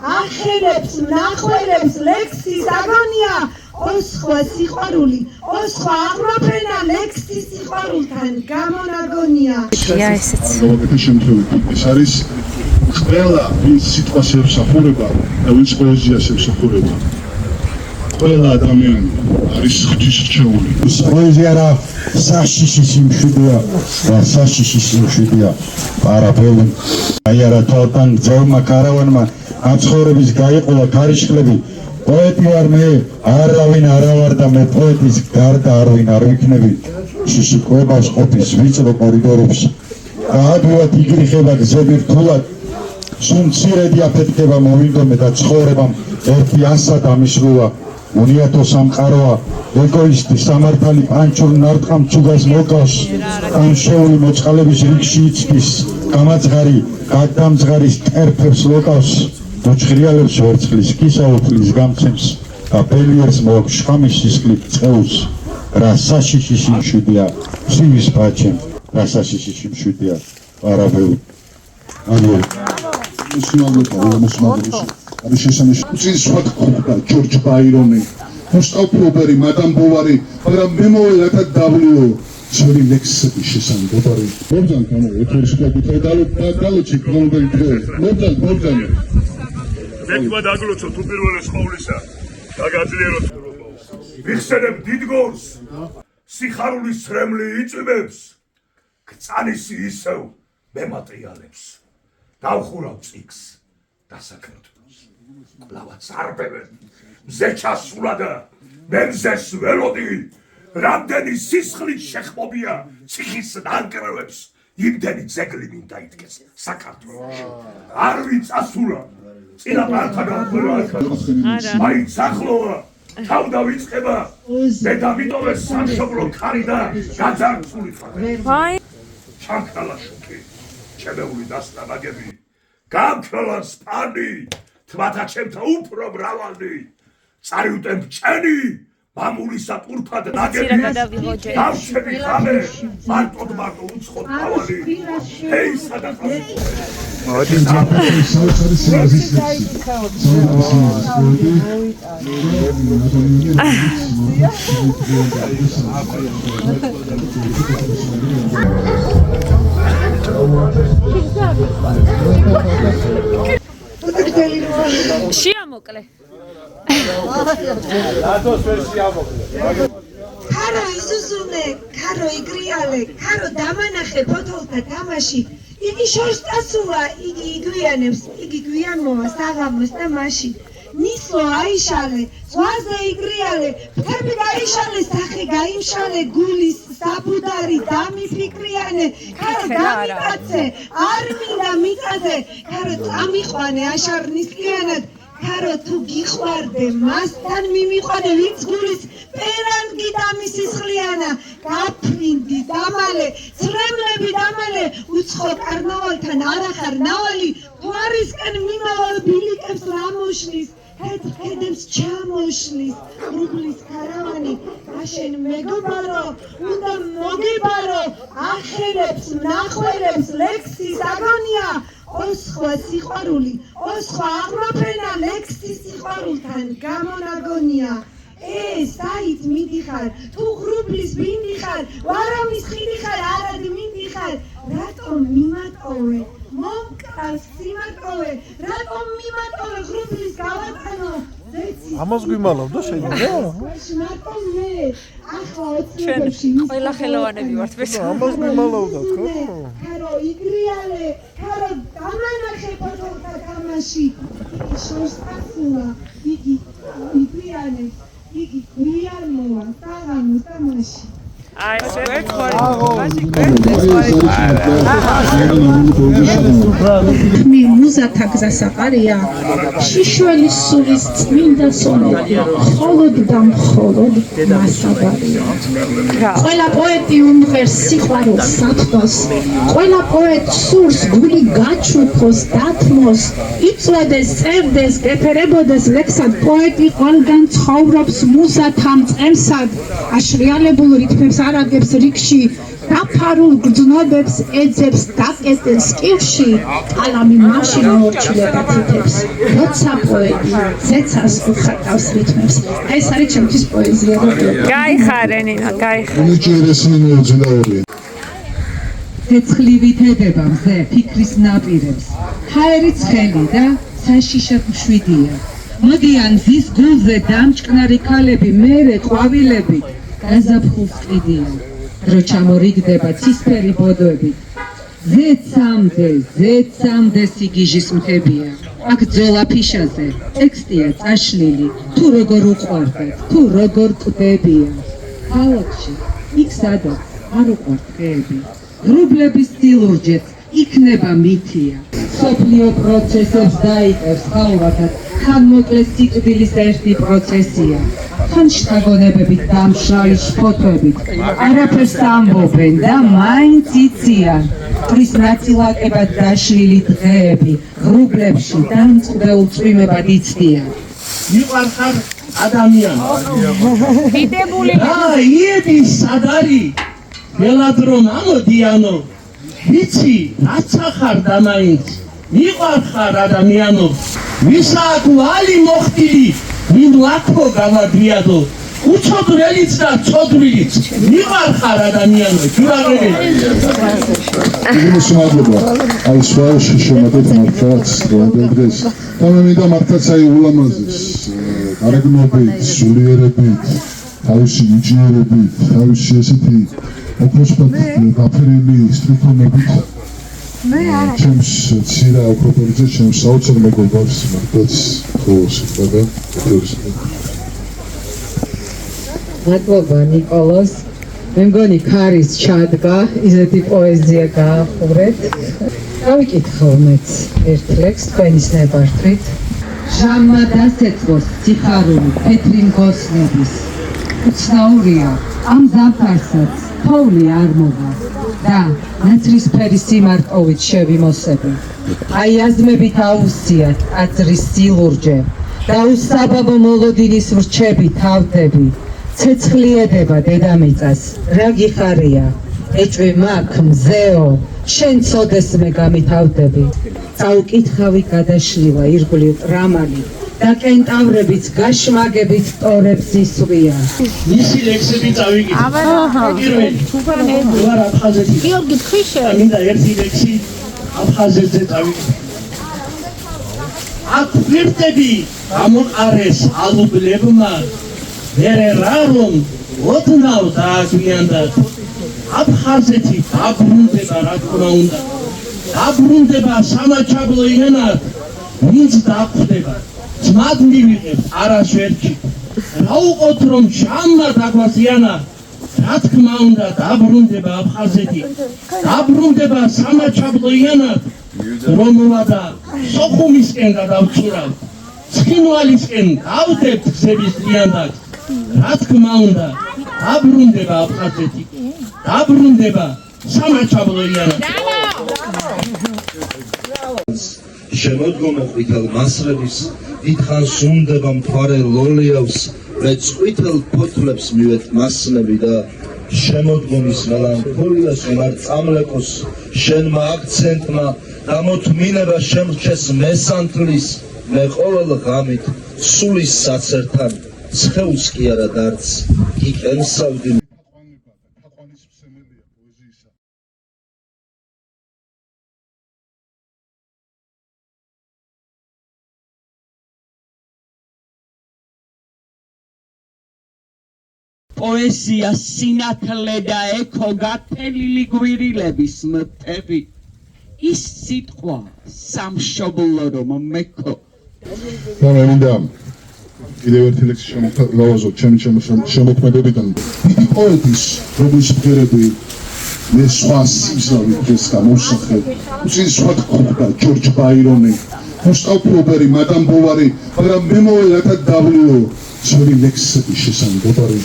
ახერებს მნახველებს ლექსის აგონია ოსხვა სიყვარული ოსხვა აღროფენა ლექსის სიყვარულთან გამონაგონია ეს არის ყველა ვინც სიტყვას ემსახურება და ვინც პოეზიას ემსახურება ყველა ადამიანი არის ღვთისმრჩეული ეს პოეზია რა საშიში სიმშვიდეა და საშიში სიმშვიდეა არაფერი აი არა თორთან ძელმა კარავანმა აცხოვრების გაიყოლა ქარიშხლები პოეტი ვარ მე არავინ არა ვარ და მე პოეტის გარდა არავინ არ ვიქნები შიშიკვებას ყოფის ვიწრო კორიდორებში გაადვილად იგრიხება გზები რთულად სულ მცირედი აფეთქება მოვინდომე და ცხოვრებამ ერთი ასად ამისრულა უნიათო სამყაროა ეგოისტი სამართალი პანჩურ ნარტყამ ჩუგას მოკავს ამშეული მოწყალების რიგში იცდის გამაძღარი გადამძღარის ტერფებს ლოკავს მოჭრიალებს ვერცხლის კისაუთლის გამცემს და ბელიერს მოაქვს შხამის სისხლით წეულს რა საშიში სიმშვიდეა ცივის პაჩემ რა საშიში სიმშვიდეა არაბელ ანუ მოსმაგროში არის შესანიშნავი სხვა ხუთა ჯორჯ ბაირონი გუსტავ ფლობერი მადამ ბოვარი მაგრამ მე მოვედა დავლიო ძველი ლექსების შესანიშნავი მოგძან გამო ეთერში გაკეთე დალოჩი გონდელი მოგძან მეკვა დაგლოცო თუ პირველეს ყოვლისა დაგაძლიეროთ ვიხსენებ დიდგორს სიხარულის ცრემლი იწვიმებს გწანისი ისევ მემატრიალებს დავხურავ წიგს დასაქმეთლოს კლავაც არბევენ მზე ჩასულა და მე მზეს ველოდი რამდენი სისხლის შეხმობია ციხის ნანგრევებს იმდენი ძეგლი მინდა იდგეს საქართველოში არ ვიცასულა წინაპართა გამყრევა მაინც ახლოა თავდა ვიწყება მე დამიტოვე სამშობლო ქარი და გაძარცული ხარ ჩანქალა შუქი ჩემეული დასტაბაგები გამქრალან სპანი თმათა ჩემთა უფრო მრავალი წარიუტემ ჩენი მამულისა ტურფად ნაგები დავშები ხამე მარტოდ უცხოდ თავალი ჰეი სადახალე შეამოკლე ქარო იზუზუნე, ქარო იგრიალე, ქარო დამანახე ფოთოლთა თამაში იგი შორს დასულა, იგი იგვიანებს, იგი გვიანმოვა საღამოს და მაშინ ნისლო აიშალე, ზღვაზე იგრიალე, მთები გაიშალე, სახე გაიმშალე, გულის საბუდარი დამიფიქრიანე, ქარო დამიკაცე, არ მინდა მიწაზე, ქარო წამიყვანე აშარნისლიანად, ქარო თუ გიყვარდე, მასთან მიმიყვანე, ვინც გულის პერანგი დამისისხლიანა, გაფრინდი დამალე, ცრემლები დამალე, უცხო კარნავალთან არახარ ნავალი, თვარისკენ მიმავალ ბილიკებს რამოშლის, ხედებს ჩამოშლის, რუბლის ქარავანი, აშენ მეგობარო, უნდა მოგებარო, ახერებს, მნახველებს, ლექსის აგონია, ოსხვა სიყვარული, ოსხვა აღროფენა ლექსის სიყვარულთან გამონაგონია. საით მიდიხარ, თუ ღრუბლის მინდიხარ, ვარამის ხიდიხარ, არად მინდიხარ, რატომ მიმატოვე, მომკრავს სიმარტოვე, რატომ მიმატოვე ღრუბლის გავატანო, ამას გვიმალავდა შეიძლება? მარტო მე, ახლა ოცნებებში ყველა ხელოვანები ვართ მე. ამას გვიმალავდა თქო? ქარო იგრიალე, ქარო დამანახე ფოთოლთა თამაში, იგი შორს დასულა, იგი იგვიანებს, იგი გვიანმოვა საღამოს და მაშინ. აი, შევერთხარ. მი მუზათა გზასაყარია, შიშველის სულის წმინდა სონეტი, მხოლოდ და მხოლოდ მასაბარია. ყველა პოეტი უმღერს სიყვარულს საფრთხოს, ყველა პოეტ სურს გული გაჩუქოს, დათმოს, იწვედეს, წერდეს, გეფერებოდეს ლექსად, პოეტი ყველგან ცხოვრობს მუზათა მწყემსად, აშრიალებულ რითმებს არაგებს რიგში, დაფარულ გრძნობებს ეძებს დაკეტილს კივში კალამი მაშინ მოორჩილება თითებს როცა პოეტი ზეცას უხატავს რითმებს ეს არის ჩემთვის პოეზია გაიხარე ნინა, გაიხარე. ნიჭიერესი მოძნაური ცეცხლივით ედება მზე ფიქრის ნაპირებს ჰაერი ცხელი და საშიშა შვიდია მოდიან ზის გულზე დამჭკნარი ქალები მერე ყვავილებით გაზაფხულს ყიდიან დრო ჩამორიგდება ცისფერი ბოდოებით ზეცამდე სიგიჟის მთებია აქ ძოლა ფიშაზე ტექსტია წაშლილი თუ როგორ უყვარდათ თუ როგორ კვდებიან ქალაქში იქ სადაც არ უყვართ დღეები ღრუბლების სილურჯეც იქნება მითია სოფლიო პროცესებს დაიყევს ხალხად ხან მოკლეს სიკვდილის ერთი პროცესია ხან შთაგონებებით დამშრალი ფოთოებით არაფერს ამბობენ და მაინც იციან პრის ნაწილაკებად დაშლილი დღეები ღრუბლებში დამწყდეულ წვიმებად იცდიან მიყვარხარ ადამიანი დიდებული იები სად არის ველად რომ ამოდიანო ვიცი რაც ახარ და მაინც მიყვარხარ ადამიანო ვისაკ ვალი მოხდილი ვინ ლაქო გავადიადო უცოდრელიც და ცოდვილიც მიყვარხარ ადამიანო ჯურაღები მადლობა აი სვაში შემოდეთ მართაც დღეს და მე მინდა მართაც აი ულამაზეს გარეგნობით სულიერებით თავისი ნიჭიერებით თავისი ესეთი опроспат გაფრენილი სტრიქონებით ჩემს ცირა აკროპოლიზე ჩემს საოცარ მეგობარს მართაც ხოლოს და მადლობა ნიკოლოზ მე მგონი ქარის ჩადგა ისეთი პოეზია გაახურეთ გავიკითხავ მეც ერთ ლექსს თქვენის ნებართვით ჟამმა დასეწყოს სიხარული თეთრი მგოსნების უცნაურია ამ ზამთარსაც თოვლი არ მოვა და ნაცრისფერი სიმარტოვით შევიმოსები აი აზმებით აუზიათ აწრის სილურჯე და უსაბაბო მოლოდინის ვრჩები თავდები ცეცხლი ედება დედამიწას რა გიხარია ეჭვი მაქვს მზეო შენ ცოდეს მე გამითავდები წაუკითხავი გადაშლივა ირგვლივ ტრამალი და კენტავრებიც გაშმაგებით ტორებს ისვია მისი ლექსები წავიკითხე პირველი ვარ აფხაზეთი გიორგი თხიშე მინდა ერთი ლექსი აფხაზეთზე წავიკითხე აქ ფირტები ამოყარეს ალუბლებმა ვერე რა რომ ოდნავ დააგვიანდათ აფხაზეთი დაბრუნდება რა თქმა უნდა დაბრუნდება სამაჩაბლო ენად ვინც დახვდება ძმად მივიღებ არას ვერჩი რა უყოთ რომ ჟამმა დაგვაზიანა რა თქმა უნდა დაბრუნდება აფხაზეთი დაბრუნდება სამაჩაბლო ენად რომ ვადა სოხუმისკენ გადავცურავ ცხინვალისკენ გავდებთ გზების ლიანდაკ რა თქმა უნდა დაბრუნდება აფხაზეთი დაბრუნდება სამაჩაბლო ენად შემოდგომა ყვითელ მასრების დიდხანს უნდება მთვარე ლოლიავს მე წვითელ ფოთლებს მივეთ მასნები და შემოდგომის მელანქოლიას უმარ წამლეკოს შენმა აქცენტმა გამოთმინება შემრჩეს მესანთლის მე ყოველ ღამით სულის საცერთან ცხეულს კი არა დარც გიყენსავდი პოეზია სინათლე და ეკო გათელილი გვირილების მტები ის სიტყვა სამშობლო რომ მეკო და მე მინდა კიდევ ერთი ლექსი შემოგთავაზოთ ჩემი შემოქმედებიდან დიდი პოეტის რომლის ფერები მე სხვა სიმძლავრით ეს გამოსახე უცის სხვა თქმა ჯორჯ ბაირონი მოსტავფლობერი მადამ ბოვარი მაგრამ მე მოვედათა დაბლიო ძველი ლექსების შესაძლებელი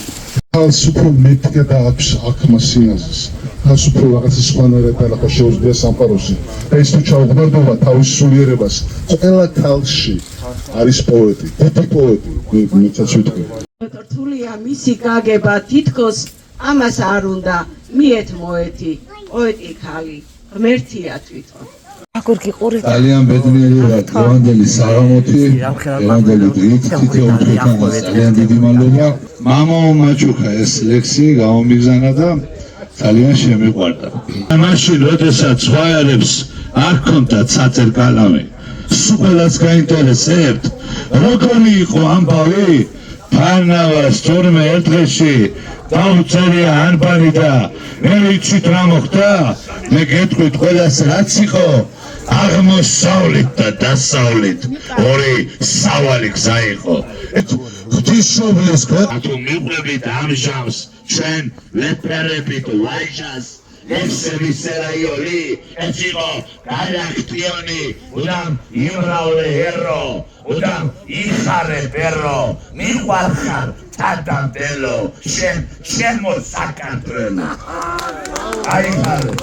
ხალს უფრო მეტი გააქვს აქმა სინაზეს ხალს უფრო რაღაცა სხვანაირად დალახა შეუძლია სამყაროში და ის თუ ჩაუღმარდება თავის სულიერებას ყველა ქალში არის პოეტი დიდი პოეტი მეცაც ვიტყვი რთულია მისი გაგება თითქოს ამას არ უნდა მიეთ მოეთი პოეტი ქალი ღმერთია თვითონ ძალიან ბედნიერია დღევანდელი საღამოთი, დღევანდელი დღით, თითოეულ დღეთანაც ძალიან დიდი მადლობა. მამაო მაჭუხა ეს ლექსი გამომიგზავნა და ძალიან შემიყვარდა. მაშინ როდესაც სხვაერებს არ ჰქონდათ საწერ კალამი, სულაც გაინტერესებთ, როგორი იყო ამბავი, ფარნავას თურმე ერთ დღეში დაუწერია ანბანი და მე ვიცით რა მოხდა, მე გეტყვით ყველას რაც იყო, აღმოსავლეთ და დასავლეთ ორი სავალი გზა იყო. ღვთისმშობლის თუ მიყვებით ამ ჟამს ჩვენ ვეფერებით ლაიჟას ლექსები სერაიოლი ეს იყო გარაქტიონი უდამ იმრავლე ერო უდამ იხარე პერო მიყვარხარ თადამდელო შენ ჩემო საქართველო აიხარე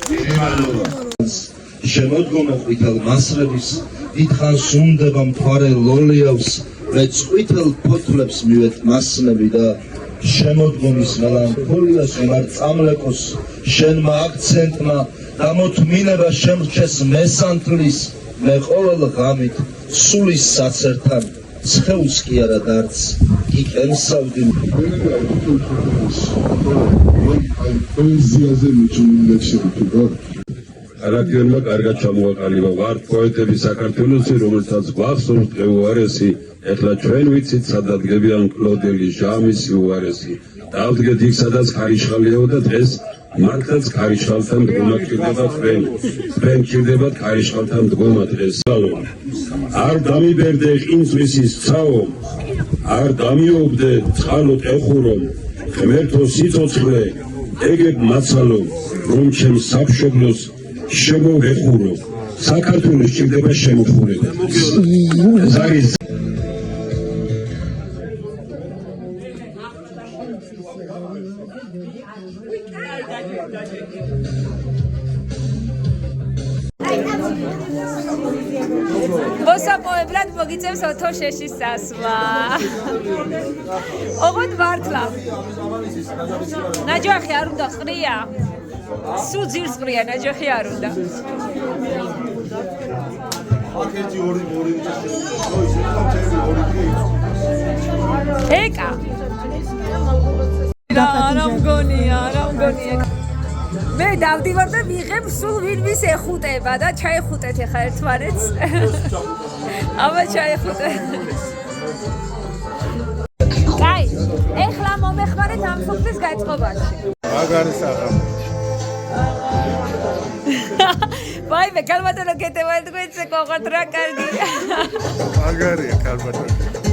დიდი მადლობა შემოდგომა ყვითელ მასრების დიდხანს უნდება მთვარე ლოლიავს მე ყვითელ ფოთლებს მივეთ მასნები და შემოდგომის მელანქოლიას ვიმარ წამლეკოს შენმა აქცენტმა დამოთმინება შემრჩეს მესანთლის მე ყოველ ღამით სულის საცერთან ცხეულს კი არა დარც გიკემსავდი პოეზიაზე მიჩნეული ლექსები თუ გაქვს არაკერმა კარგად ჩამოაყალიბა ვარ პოეტები საქართველოსი რომელსაც გვახსოვს უარესი ეხლა ჩვენ ვიცით სადაც დგებიან კლოდელი ჟამისი უარესი დავდგეთ იქ სადაც ქარიშხალიაო და დღეს მართლაც ქარიშხალთან დგომა გჭირდება თქვენ გჭირდებათ ქარიშხალთან დგომა დღეს არ დამიბერდე ყინწვისის ცაო არ დამიობდე წყალო ტეხურო ღმერთო სიცოცხლე ეგებ მაცალო რომ ჩემ სამშობლოს შემოვეხურო საქართველოს ჭირდება შემოხურება ეს არის მოსაპოვებლად მოგიწევს ოთოშეშის სასვლა. ოღონდ მართლა. ნაჯახი არ უნდა ყრია. სულ ძირს ყრია ნაჯახი არ უნდა. ეკა. რა მგონია. მე დავდივარ და ვიღებ სულ ვინმის ეხუტება და ჩაეხუტეთ ახლა ერთმანეთს. აბა ჩაეხუტეთ. კაი, ეხლა მომეხმარეთ ამ სოფლის გაწყობაში. მაგარი საღამო. ვაიმე, კალბატონო კეთება თქვენს ყოყოთ რა კარგია. მაგარია კალბატონო.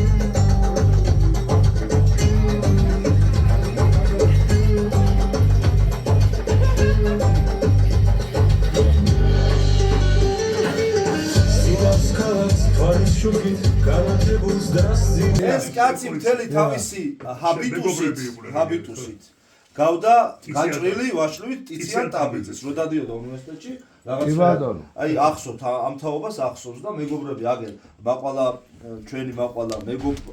ეს კაცი მთელი თავისი ჰაბიტუსით გავდა გაჭრილი ვაშლივით ტიციან ტაბიძეს რო დადიოდა უნივერსიტეტში რაღაც აი ახსოვთ ამ თაობას ახსოვს და მეგობრები აგერ მაყვალა ჩვენი მაყვალა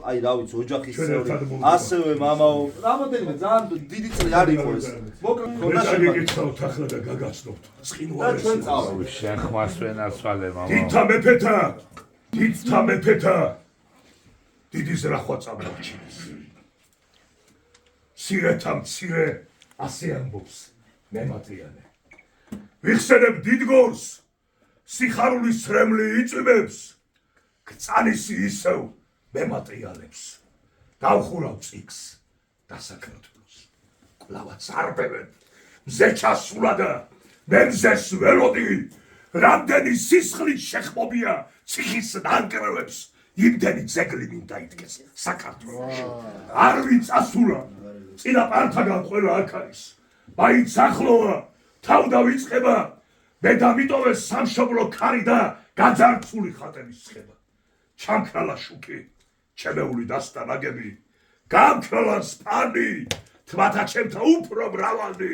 აი რა ვიცი ოჯახის წევრი ასევე მამაო რამოდენიმე ძალიან დიდი წელი არ იყო ეს მოკლედ ხოდა შეგეკითხავთ ახლა და გაგაცნობთ სკინვარეს ჩვენ წავით შენ ხმას ვენაცვალე მამა დიდთა მეფეთა დიდის რახვა წამორჩინეს სირეთა მცირე ასე ამბობს მემატიანე ვიხსენებ დიდგორს სიხარულის სრემლი იწვიმებს გწანისი ისევ მემატიანებს დავხურავ წიგს დასაკრებულს კლავაც არბევენ მზე ჩასულა და მე მზეს ველოდი რამდენი სისხლის შეხმობია ციხის ნანგრევებს იმდენი ძეგლი მინდა იდგეს საქართველოში არ ვიწასულა წინა პართაგან ყველა აქ არის მაინც ახლოა თავ დავიწყება მე დამიტოვე სამშობლო ქარი და გაძარცული ხატების ცხება ჩამქრალა შუქი ჩემეული დასტა ნაგები გამქრალა სპანი თმათა ჩემთა უფრო მრავალი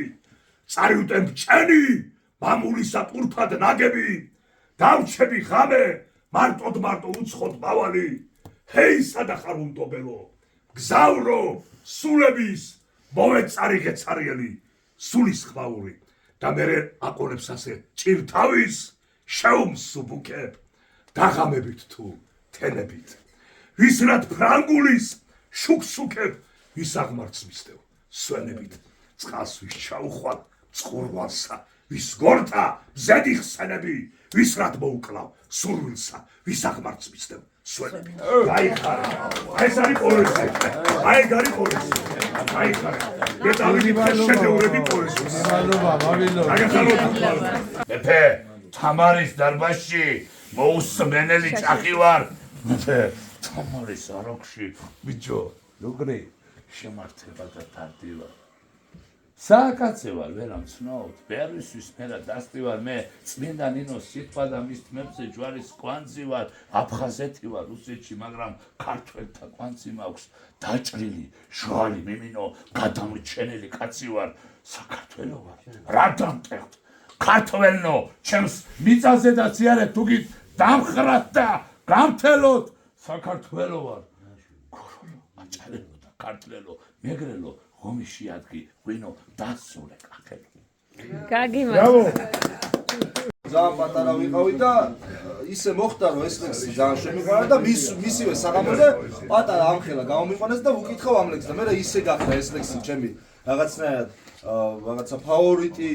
წარიუტემ ჩენი მამულისა პურფად ნაგები დავჩები ხამე მარტოდ უცხოდ მავალი ჰეი სადახარ უნტობელო გზავრო სულების მოვეწარი გეცარიელი სულის ხმაური და მერე აყოლებს ასე ჭირთავის შეუმსუბუქებ დაღამებით თუ თენებით ვისრად ფრანგულის შუქსუქებ ვის აღმარts მისდევ სვენებით წყალს ვის ჩაუხვალ წყურვალსა ვის გორთა მზედი ხსენები ვისრად მოუკლავ სურვილსა ვის აღმარts მისდევ სვენებით გაიხარე ეს არის პოეზია აი გარი პოეზია გაიხარე მეტავილი შედევრები პოეზიის მეფე თამარის დარბაზში მოუსმენელი ჭახი ვარ მეფე თამარის აროქში ბიჭო როგორი შემართება და დარდივა სააკაცე ვარ ვერა მცნობთ ბერვისთვის მერა დასტი ვარ მე წმინდა ნინოს სიტყვა და მის თმებზე ჯვარის კვანძი ვარ აფხაზეთი ვარ რუსეთში მაგრამ ქართველთა კვანძი მაქვს დაჭრილი ჟვალი მიმინო გადამრჩენელი კაცი ვარ საქართველო ვარ რა დამტეხთ ქართველნო ჩემს მიწაზედაც იარეთ თუგით დამხრათ და გამთელოთ საქართველო ვარ ქოროლო აჭარელო და ქართველო მეგრელო ღომიში ადგი ღვინო დასულე კახელო გაგიმა ძალიან პატარა ვიყავი და ისე მოხდა რომ ეს ლექსი ძალიან შემიყვარა და მისივე საღამოზე პატარა ამხელა გამომიყვანეს და უკითხავ ამ ლექსს და მე ისე გახდა ეს ლექსი ჩემი რაღაცნაირად რაღაცა ფავორიტი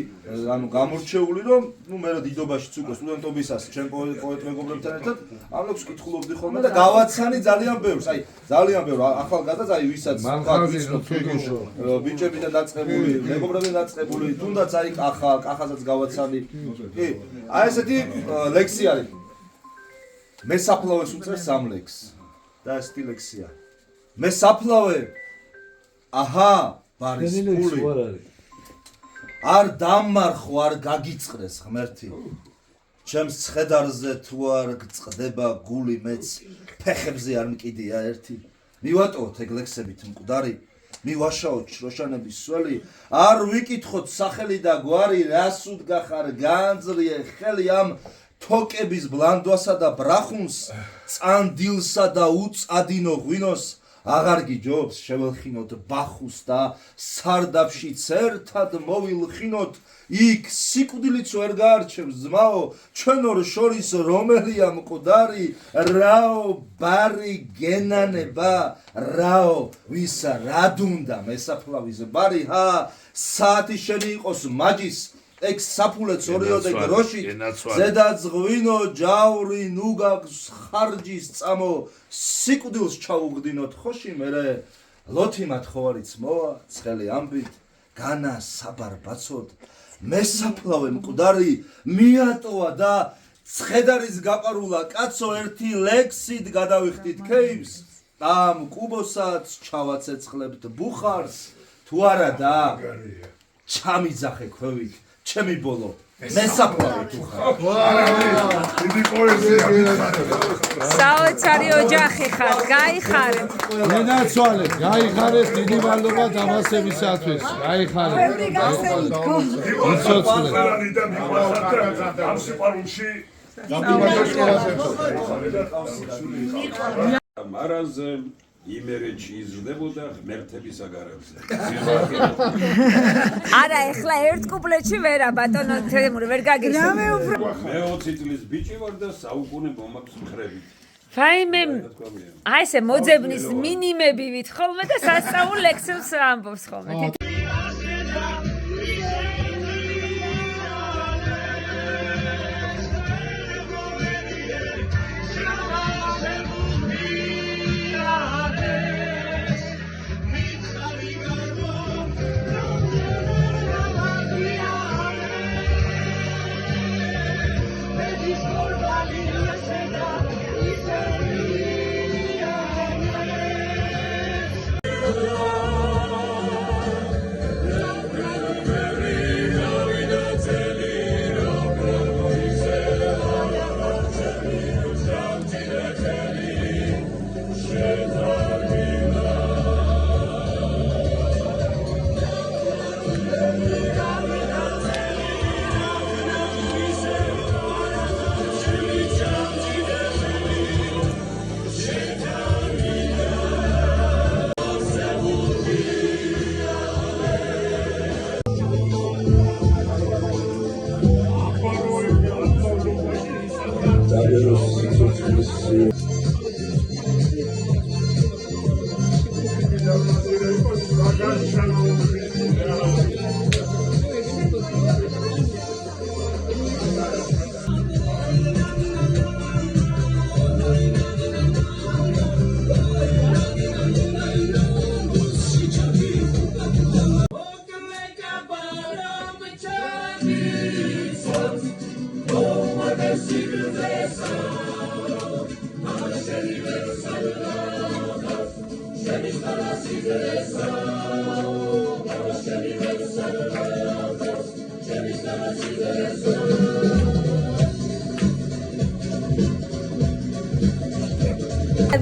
ანუ გამორჩეული რომ ნუ მე რა დიდობაშიც უკვე სტუდენტობისას ჩემ პოეტ მეგობრებთან ერთად ამ ლექსს კითხულობდი ხოლმე და გავაცანი ძალიან ბევრს აი ძალიან ბევრ ახალგაზრდას აი ვისაც ბიჭებიდან დაწყებული მეგობრებიდან დაწყებული თუნდაც აი კახაზაც გავაცანი კი აი ესეთი ლექსი არის მე საფლავეს უწევს ამ ლექსს და ეს ლექსია მე საფლავე აჰა ბარის ფული არ დამარხო არ გაგიწყდეს ღმერთი ჩემს ცხედარზე თუ არ გწყდება გული მეც ფეხებზე არ მკიდია ერთი მივატოვოთ ეგ ლექსებით მკვდარი მივაშაოთ შროშანების სველი არ ვიკითხოთ სახელი და გვარი რასუდ გახარ განძრიე ხელი ამ თოკების ბლანდვასა და ბრახუნს წანდილსა და უწადინო ღვინოს აღარ გიჯობს შეველხინოთ ბახუს და სარდაფში ერთად მოვილხინოთ იქ სიკვდილიც ვერ გაარჩევს ძმაო ჩვენ ორ შორის რომელია მკვდარი რაო ბარი გენანება რაო ვისა რადუნდა მესაფლავის ბარი ჰა საათი შენი იყოს მაჯის ეგ საფულეც ორიოდე გროში ზედაც ღვინო ჯაური ნუგაგს ხარჯის წამო სიკვდილს ჩაუგდინოთ ხოში მერე ლოთი მათხოვარიც მოვა ცხელი ამბით განა საბარბაცოდ მესაფლავე მკვდარი მიატოვა და ცხედარის გაყარულა კაცო ერთი ლექსით გადავიხდით ქეიფს ამ კუბოსაც ჩავაცეცხლებთ ბუხარს თუ არა და ჩამიძახე ქვევით ჩემი ბოლო მესაფლავე თუ ხარ დიდი პოეზია საოცარი ოჯახი ხარ გაიხარეთ მენაცვალე გაიხარეს დიდი მადლობა დამასებისათვის გაიხარეთ მიცოცხლე და მიყვარხართ ამ სიყვარულში მარაზე იმერეთში იზრდებოდა ღმერთების აგარებზე. არა, ეხლა ერთ კუპლეტში ვერა ბატონო თემური ვერ გაგიშვა. მე 20 წლის ბიჭი ვარ და საუკუნე მომაქვს მხრებით. ფაიმე აი ესე მოძებნის მინიმები ვით ხოლმე და სასწაულ ლექსებს ამბობს ხოლმე.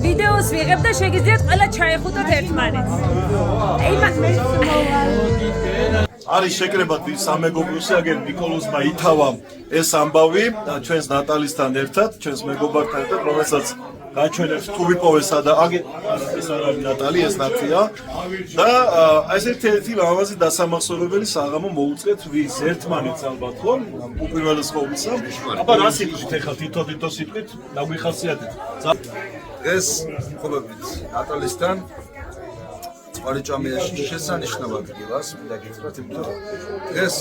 ვიდეოს ვიღებ და შეგიძლიათ ყველა ჩაეხუტოთ ერთმანეთს. არის შეკრება სამეგობროსი აგერ ნიკოლოზმა ითავა ეს ამბავი ჩვენს ნატალისთან ერთად, ჩვენს მეგობართან ერთად, რომელსაც გაჩვენებს თუ ვიპოვესა და აგერ ეს არ არის ნატალი, ეს ნათია და ეს ერთ-ერთი ლამაზი დასამახსოვრებელი საღამო მოუწევთ ვის ერთმანეთს ალბათ ხო? უპირველეს ყოვლისა. აბა რა სიტყვით ეხლა თითო სიტყვით დაგვიხასიათეთ. ეს ხობებით ნატალისთან წყარიჭამიაში შესანიშნავ ადგილას მინდა გითხრათ, იმიტომ რომ ეს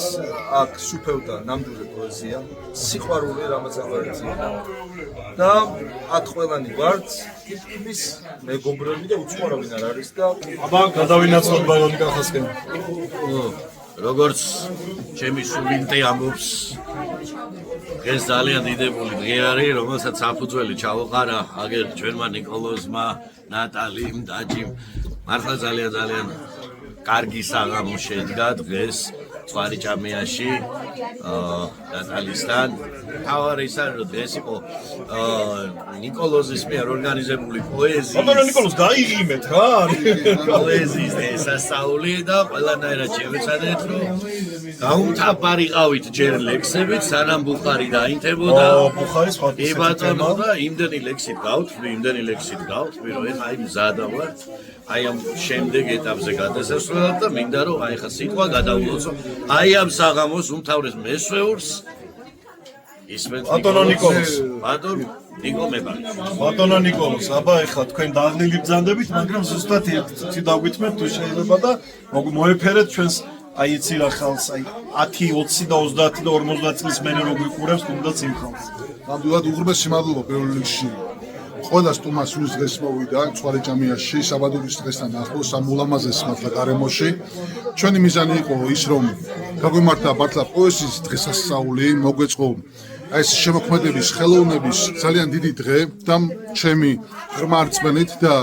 აქ სუფევდა ნამდვილი პოეზია, სიყვარული რამაც აღარեցია და აქ ყველანი ვართ, ტიპის მეგობრები და უცხორავინ არ არის და აბა გადავინაცვლოთ ბალონი კახასკენ. როგორც ჩემი სულინტე ამბობს ეს ძალიან დიდებული დღე არის, რომელსაც საფუძველი ჩავუყარა აგერ ჩვენმა ნიკოლოზმა, ნატალიმ, დაჯიმ. მართლა ძალიან კარგი საღამო შედგა დღეს წყარიჭამიაში ნატალისთან. თავარი ის არის, რომ დღეს იყო ნიკოლოზის მიერ ორგანიზებული პოეზიის. აბა ნიკოლოზ გაიღიმეთ რა. პოეზიის დღესასწაული და ყველანაირად შევეცადეთ, რომ გაუმთაბარიყავით ჯერ ლექსებით, სანამ ბუხარი დაინთებოდა. ბუხარი სხვა ბატონო და იმდენი ლექსით გავთვლი, რომ ეხა აი მზადა ვარ. აი ამ შემდეგ ეტაპზე გადასასვლელად და მინდა რომ აი ხა სიტყვა გადავლოცო. აი ამ საღამოს უმთავრეს მესვეურს ისმენთ ბატონო ნიკოლოზ. ბატონო ნიკოლოზ, აბა ეხლა თქვენ დაღლილი ბრძანდებით, მაგრამ ზუსტად ერთი დაგვითმეთ თუ შეიძლება და მოეფერეთ ჩვენს აი იცი რა ხალხს, აი 10, 20 და 30 და 50 წლის მერე რო გვიყურებს, თუნდაც იმ ხალხს. ნამდვილად უღრმესი მადლობა პირველ რიგში. ყველა სტუმარს ვინც დღეს მოვიდა წყარიჭამიაში საბადურის დღესთან ახლოს ამ ულამაზეს მართლა გარემოში. ჩვენი მიზანი იყო ის, რომ გაგვიმართა მართლა პოეზიის დღესასწაული, მოგვეწყო ეს შემოქმედების, ხელოვნების ძალიან დიდი დღე და ჩემი ღრმა რწმენით და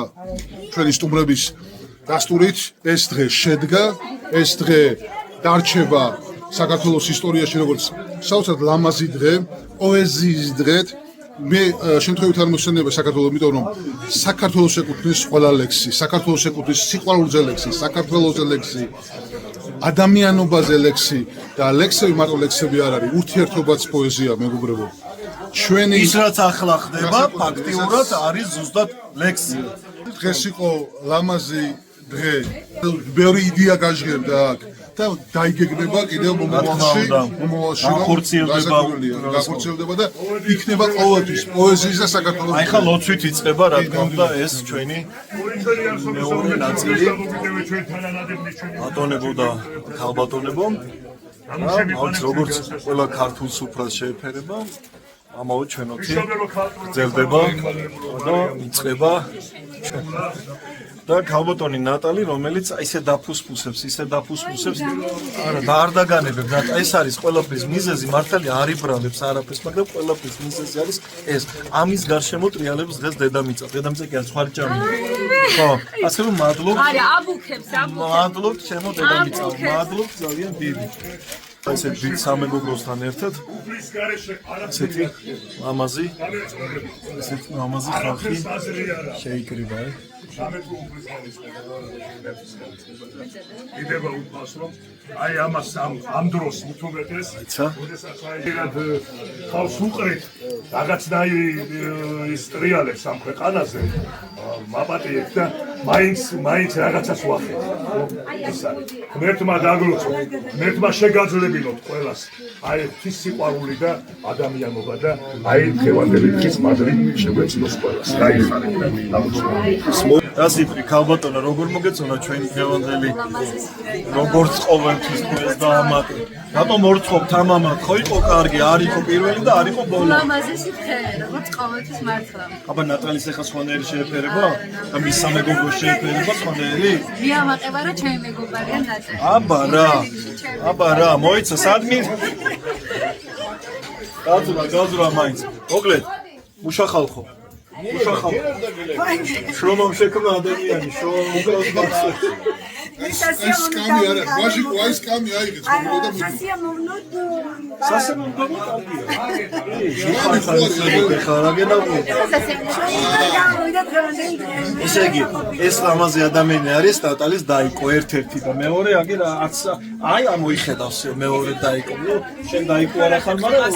ჩვენი სტუმრების დასტურით ეს დღე შედგა, ეს დღე დარჩება საქართველოს ისტორიაში როგორც საოცრად ლამაზი დღე, პოეზიის დღე. მე შემთხვევით არ მოსწონდება საქართველოს, იმიტომ რომ საქართველოს ეკუთვნის ყველა ლექსი, საქართველოს ეკუთვნის სიყვარულზე ლექსი, საქართველოსზე ლექსი, ადამიანობაზე ლექსი და ლექსები მარტო ლექსები არ არის, ურთიერთობაც პოეზია, მეგობრებო. ჩვენი ის რაც ახლა ხდება, ფაქტიურად არის ზუსტად ლექსი. დღეს იყო ლამაზი დღე, ბევრი იდეა გაჟღერდა აქ. და დაიგეგმება კიდევ მომავალში გახორციელდება და იქნება ყოველთვის პოეზიის და საქართველოს. აი ხა ლოცვით იწყება რა თქმა უნდა ეს ჩვენი მეორე ნაწილი. ბატონებო და ქალბატონებო, როგორც ყველა ქართულ სუფრას შეეფერება, ამავე ჩვენოთი გრძელდება და იწყება და ქალბატონი ნატალი, რომელიც ისე დაფუსფუსებს, არა და არ დაგანებებ, რა ეს არის ყველაფრის მიზეზი, მართალი არ იბრალებს არაფერს, მაგრამ ყველაფრის მიზეზი არის ეს. ამის გარშემო ტრიალებს დღეს დედამიწა კი არის ხარჭამი. ხო, ასე რომ მადლობთ. არა, აბუქებს. მადლობთ ჩემო დედამიწა, მადლობთ ძალიან დიდი. ესე დიდ სამეგობროსთან ერთად ესეთი ლამაზი ხალხი შეიკრიბა. იდება უფას რომ აი ამას ამ დროს უთუმეტეს როდესაც ხავს უყრით რაღაცნაირი ის ტრიალებს ამ ქვეყანაზე მაპატიეთ და მაინც რაღაცას ვახეთ. ის არის ღმერთმა დაგლოცო, ღმერთმა შეგაძლებინოთ ყველას აი ეს სიყვარული და ადამიანობა და აი დღევანდელი დღის მადლი შეგვეცნოს ყველას. გაიხარეთ. დასიფრი ქალბატონო, როგორ მოგეწონა ჩვენი დღევანდელი როგორც ყოველთვის ეს დაამატე. რატომ ორწყობთ ამამად? ხო იყო კარგი, არ იყო პირველი და არ იყო ბოლო. ლამაზესი დღე, როგორც ყოველთვის მართლა. აბა ნატალის ახლა სხვანაირი შეეფერება? და მის სამეგობრო შეეფერება სხვანაირი? მიამაყება რა ჩემი მეგობარია ნატალი. აბა რა, მოიცა სადმი? გაძურა მაინც. მოკლედ, მუშა ხალხო. შრომამ შექმნა ადამიანი, შრომამ უკრავს ბავშვებს. ეს კამი არა, ვაჟი ყაის კამი აიღეს, ხოლმე და მოდი. სასემონდო ესე იგი, ეს ლამაზი ადამიანი არის ტატალის დაიკო ერთ-ერთი და მეორე აგერ აი ამოიხედავს მეორე დაიკო. ნუ შენ დაიკო არ ახარ, მაგრამ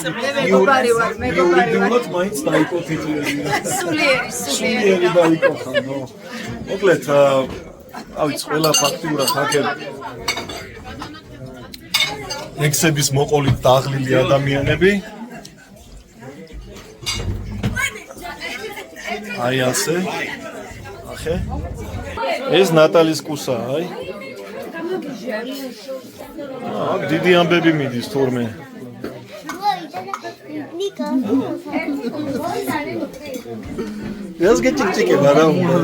იურიდიულად მაინც დაიკო თითოეული. სულიერი დაიკო ხარ, ნო. მოკლედ, ავიც ყველა ფაქტიურად აქ ექსების მოყოლით დაღლილი ადამიანები. აი ასე. ახე. ეს ნატალის კუსა, აი. აქ დიდი ამბები მიდის თურმე. ეს გეჭიკება რა უნდა.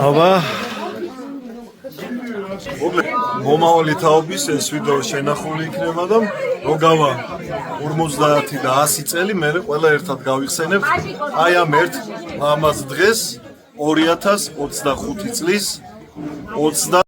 აბა მომავალი თაობის ეს ვიდეო შენახული იქნება და როგავა 50 და 100 წელი მე ყველა ერთად გავიხსენებთ აი ამ ერთ ლამაზ დღეს 2025 წლის 29